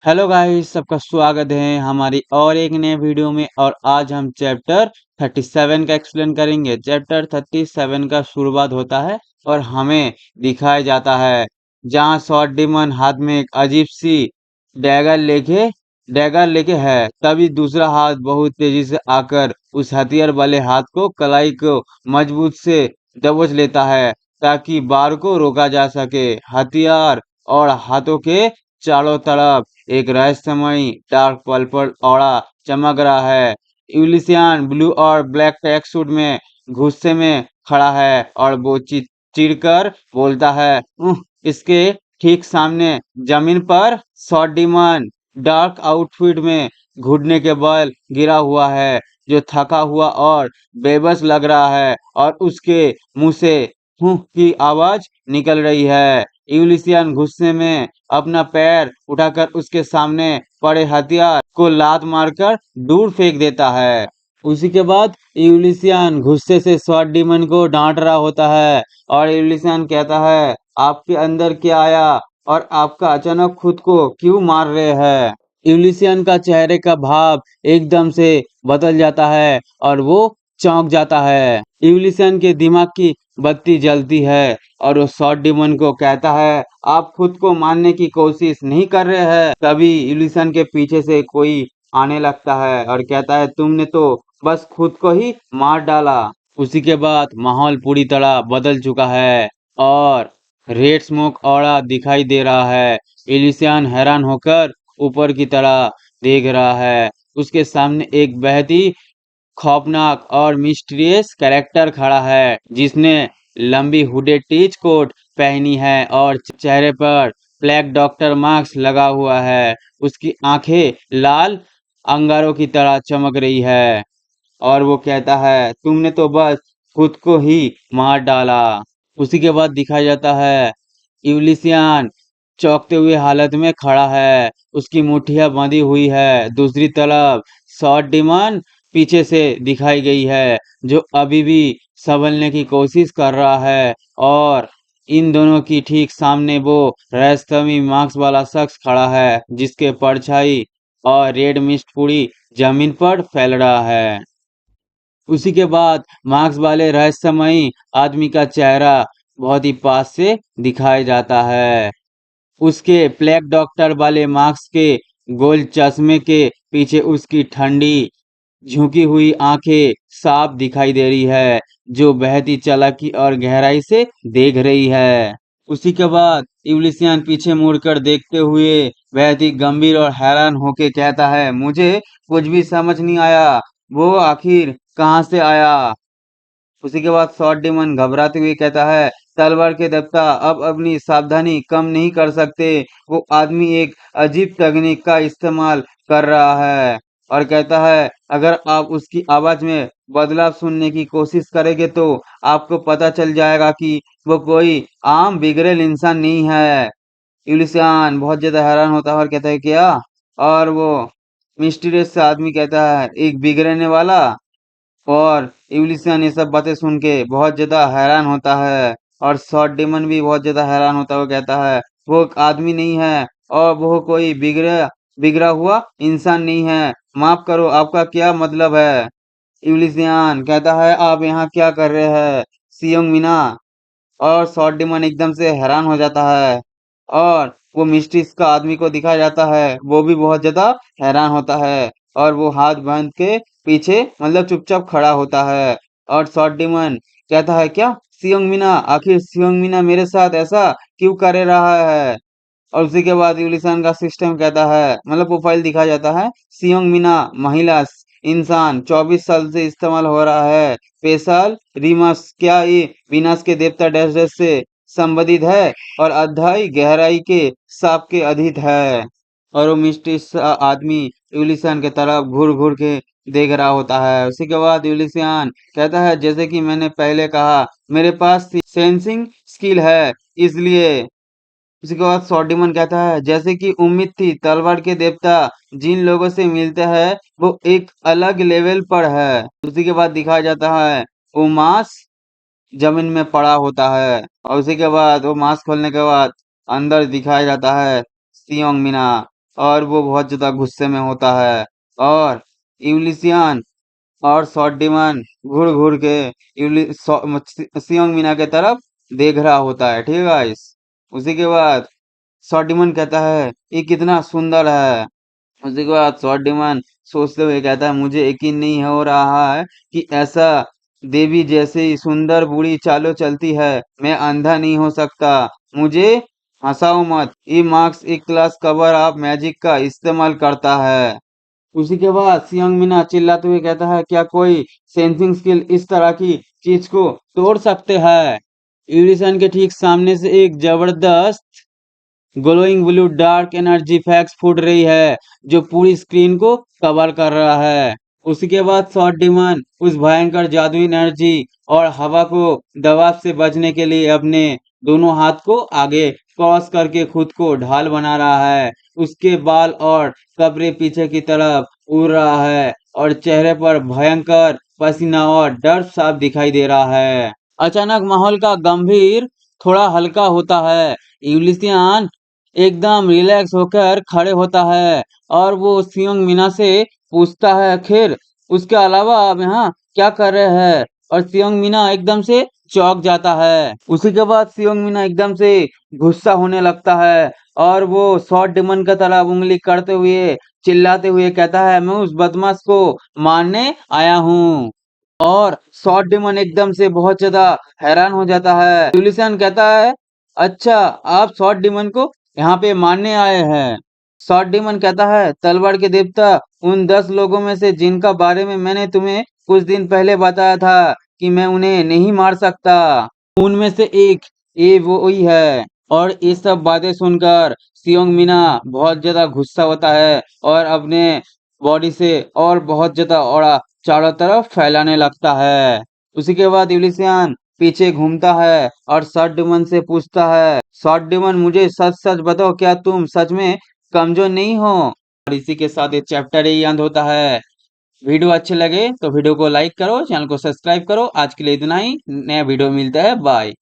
Hello guys, सबका स्वागत है हमारी और एक नए वीडियो में। और आज हम चैप्टर 37 का एक्सप्लेन करेंगे। चैप्टर 37 का शुरुआत होता है और हमें दिखाया जाता है जहाँ शॉर्ट डीमन हाथ में एक अजीब सी डैगर लेके डैगर लेके है। तभी दूसरा हाथ बहुत तेजी से आकर उस हथियार वाले हाथ को कलाई को मजबूत से दबोच लेता है ताकि बार को रोका जा सके। हथियार और हाथों के चारों तरफ एक रहस्यमयी डार्क पर्पल ऑरा चमक रहा है। यूलिसियन ब्लू और ब्लैक ट्रैक सूट में गुस्से में खड़ा है और वो चिढ़कर बोलता है, इसके ठीक सामने जमीन पर शॉर्ट डीमन डार्क आउटफिट में घुटने के बल गिरा हुआ है, जो थका हुआ और बेबस लग रहा है और उसके मुंह से की आवाज निकल रही है। यूलिसियन गुस्से में अपना पैर उठाकर उसके सामने पड़े हथियार को लात मारकर दूर फेंक देता है। उसी के बाद यूलिसियन गुस्से से स्वॉर्ड डीमन को डांट रहा होता है और यूलिसियन कहता है, आपके अंदर क्या आया और आपका अचानक खुद को क्यों मार रहे हैं। यूलिसियन का चेहरे का भाव एकदम से बदल जाता है और वो चौंक जाता है। यूलिसियन के दिमाग की बत्ती जलती है और वो शॉर्ट डीमन को कहता है, आप खुद को मारने की कोशिश नहीं कर रहे हैं। तभी यूलिसन के पीछे से कोई आने लगता है और कहता है, तुमने तो बस खुद को ही मार डाला। उसी के बाद माहौल पूरी तरह बदल चुका है और रेड स्मोक ऑरा दिखाई दे रहा है। यूलिसियन हैरान होकर ऊपर की तरह देख रहा है। उसके सामने एक बेहद खौफनाक और मिस्टीरियस कैरेक्टर खड़ा है जिसने लंबी हुडेड टीच कोट पहनी है और चेहरे पर ब्लैक डॉक्टर मास्क लगा हुआ है। उसकी आंखें लाल अंगारों की तरह चमक रही है और वो कहता है, तुमने तो बस खुद को ही मार डाला। उसी के बाद दिखाया जाता है यूलिसियन चौंकते हुए हालत में खड़ा है। उसकी मुट्ठियां बंधी हुई है। दूसरी तरफ शॉर्ट डीमन पीछे से दिखाई गई है जो अभी भी संभलने की कोशिश कर रहा है और इन दोनों की ठीक सामने वो रहस्यमयी मास्क वाला शख्स खड़ा है जिसके परछाई और रेड मिस्ट पूरी जमीन पर फैल रहा है। उसी के बाद मास्क वाले रहस्यमयी आदमी का चेहरा बहुत ही पास से दिखाया जाता है। उसके ब्लैक डॉक्टर वाले मास्क के गोल चश्मे के पीछे उसकी ठंडी झुकी हुई आंखें साफ दिखाई दे रही है जो बेहद ही चालाकी और गहराई से देख रही है। उसी के बाद यूलिसियन पीछे मुड़कर देखते हुए बेहद ही गंभीर और हैरान होके कहता है, मुझे कुछ भी समझ नहीं आया, वो आखिर कहाँ से आया। उसी के बाद शॉर्ट डीमन घबराते हुए कहता है, तलवार के देवता अब अपनी सावधानी कम नहीं कर सकते। वो आदमी एक अजीब तकनीक का इस्तेमाल कर रहा है और कहता है, अगर आप उसकी आवाज में बदलाव सुनने की कोशिश करेंगे तो आपको पता चल जाएगा कि वो कोई आम बिगड़ेल इंसान नहीं है। यूलिसियन बहुत ज्यादा हैरान होता है और कहता है, क्या? और वो मिस्टीरियस सा आदमी कहता है, एक बिगड़ने वाला। और यूलिसियन ये सब बातें सुन के बहुत ज्यादा हैरान होता है और शॉर्ट डीमन भी बहुत ज्यादा हैरान होता है। वो कहता है, वो एक आदमी नहीं है और वो कोई बिगड़ा बिगड़ा हुआ इंसान नहीं है। माफ करो, आपका क्या मतलब है? यूलिसियन कहता है, आप यहाँ क्या कर रहे हैं सियोंग मीना? और शॉर्ट डीमन एकदम से हैरान हो जाता है और वो मिस्ट्रिस का आदमी को दिखाया जाता है, वो भी बहुत ज्यादा हैरान होता है और वो हाथ बांध के पीछे मतलब चुपचाप खड़ा होता है। और शॉर्ट डीमन कहता है, क्या सियोंग मीना, आखिर सियोंग मीना मेरे साथ ऐसा क्यों कर रहा है? और उसी के बाद यूलिसन का सिस्टम कहता है, मतलब प्रोफाइल दिखाया जाता है, सियोंग मीना महिला इंसान 24 साल से इस्तेमाल हो रहा है। पेशाल रीमस, क्या ये विनाश के देवता डैश डैश से संबंधित है और अध्याय गहराई के सांप के अधीत है। और वो मिस्टिस आदमी यूलिसियन के तरफ घूर घूर के देख रहा होता है। उसी के बाद यूलिसियन कहता है, जैसे कि मैंने पहले कहा, मेरे पास सेंसिंग स्किल है, इसलिए। उसी के बाद सॉर्डिमन कहता है, जैसे कि उम्मीद थी, तलवार के देवता जिन लोगों से मिलते हैं वो एक अलग लेवल पर है। उसी के बाद दिखाया जाता है वो मांस जमीन में पड़ा होता है और उसी के बाद वो मांस खोलने के बाद अंदर दिखाया जाता है सियोंग मीना। और वो बहुत ज्यादा गुस्से में होता है। और यूलिसियन और शॉट डिमन घूर घूर के सियोंग मीना के तरफ देख रहा होता है। ठीक है गाइस। उसी के बाद शॉट डिमन कहता है ये कितना सुंदर है। उसी के बाद शॉट डिमन सोचते हुए कहता है मुझे यकीन नहीं हो रहा है कि ऐसा देवी जैसी सुंदर बूढ़ी चालों चलती है। मैं अंधा नहीं हो सकता। मुझे हंसाओ मत। ये मार्क्स एक क्लास कवर ऑफ मैजिक का इस्तेमाल करता है। उसी के बाद सियांग मीना चिल्लाते हुए कहता है क्या कोई सेंसिंग स्किल इस तरह की चीज को तोड़ सकते हैं। एडिसन के ठीक सामने से एक जबरदस्त ग्लोइंग ब्लू डार्क एनर्जी फैक्स फूट रही है जो पूरी स्क्रीन को कवर कर रहा है। उसी के बाद शॉट डिमन उस भयंकर जादुई एनर्जी और हवा को दबाव से बचने के लिए अपने दोनों हाथ को आगे क्रॉस करके खुद को ढाल बना रहा है। उसके बाल और कपड़े पीछे की तरफ उड़ रहा है और चेहरे पर भयंकर पसीना और डर साफ दिखाई दे रहा है। अचानक माहौल का गंभीर थोड़ा हल्का होता है। यूलिसियन एकदम रिलैक्स होकर खड़े होता है और वो सियोंग मीना से पूछता है खैर उसके अलावा आप यहाँ क्या कर रहे हैं। और सियोंग मीना एकदम से चौंक जाता है। उसी के बाद सियोंग मीना एकदम से गुस्सा होने लगता है और वो शॉट डिमन की तरफ उंगली करते हुए चिल्लाते हुए कहता है मैं उस बदमाश को मारने आया हूँ। और शॉट डिमन एकदम से बहुत ज्यादा हैरान हो जाता है। यूलिसन कहता है अच्छा आप शॉट डिमन को यहाँ पे मारने आए हैं। शॉट डिमन कहता है तलवार के देवता उन 10 लोगों में से जिनका बारे में मैंने तुम्हें कुछ दिन पहले बताया था कि मैं उन्हें नहीं मार सकता उनमें से एक ये वो ही है। और ये सब बातें सुनकर सियोंग मीना बहुत ज्यादा गुस्सा होता है और अपने बॉडी से और बहुत ज्यादा ऑरा चारों तरफ फैलाने लगता है। उसी के बाद यूलिसियन पीछे घूमता है और शॉट डिमन से पूछता है शॉट डिमन मुझे सच सच बताओ क्या तुम सच में कमजोर नहीं हो। और इसी के साथ ये चैप्टर ही अंत होता है। वीडियो अच्छे लगे तो वीडियो को लाइक करो, चैनल को सब्सक्राइब करो। आज के लिए इतना ही, नया वीडियो मिलता है, बाय।